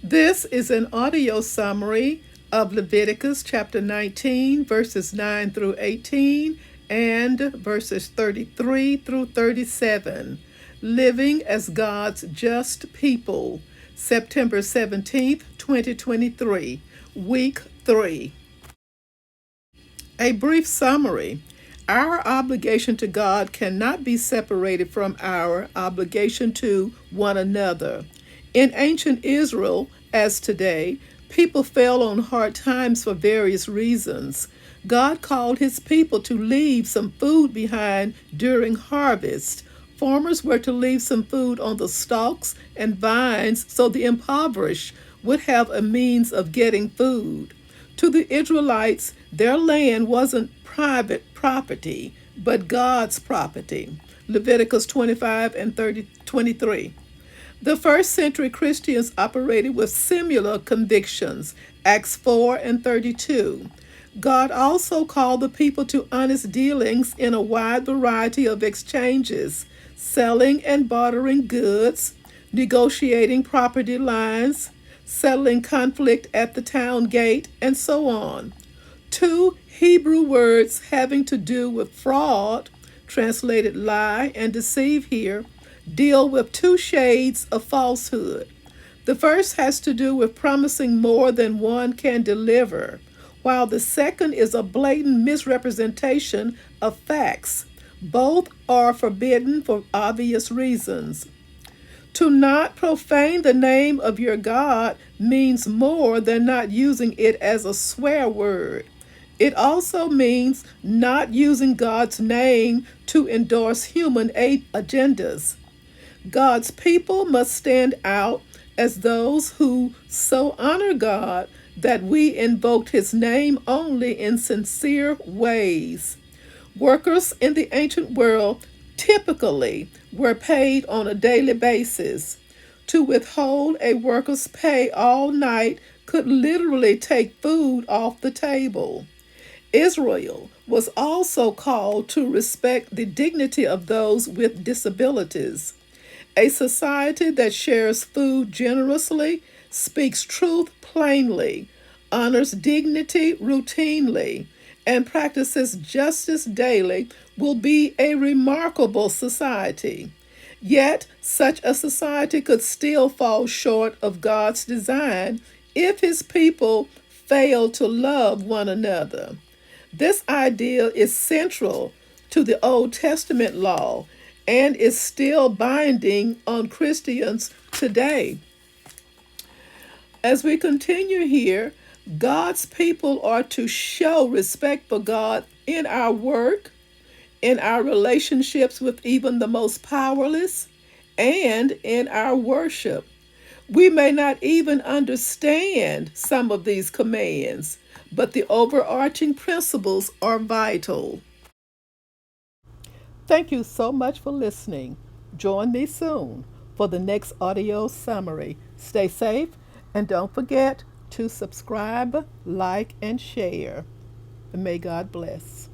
This is an audio summary of Leviticus chapter 19, verses 9 through 18, and verses 33 through 37. Living as God's Just People, September 17th, 2023, Week 3. A brief summary. Our obligation to God cannot be separated from our obligation to one another. In ancient Israel, as today, people fell on hard times for various reasons. God called his people to leave some food behind during harvest. Farmers were to leave some food on the stalks and vines so the impoverished would have a means of getting food. To the Israelites, their land wasn't private property, but God's property. Leviticus 25 and 23. The first century Christians operated with similar convictions. Acts 4 and 32. God also called the people to honest dealings in a wide variety of exchanges, selling and bartering goods, negotiating property lines, settling conflict at the town gate, and so on. Two Hebrew words having to do with fraud, translated lie and deceive here, deal with two shades of falsehood. The first has to do with promising more than one can deliver, while the second is a blatant misrepresentation of facts. Both are forbidden for obvious reasons. To not profane the name of your God means more than not using it as a swear word. It also means not using God's name to endorse human agendas. God's people must stand out as those who so honor God that we invoked his name only in sincere ways. Workers in the ancient world typically were paid on a daily basis. To withhold a worker's pay all night could literally take food off the table. Israel was also called to respect the dignity of those with disabilities. A society that shares food generously, speaks truth plainly, honors dignity routinely, and practices justice daily will be a remarkable society. Yet, such a society could still fall short of God's design if his people fail to love one another. This idea is central to the Old Testament law and is still binding on Christians today. As we continue here, God's people are to show respect for God in our work, in our relationships with even the most powerless, and in our worship. We may not even understand some of these commands, but the overarching principles are vital. Thank you so much for listening. Join me soon for the next audio summary. Stay safe and don't forget to subscribe, like, and share. May God bless.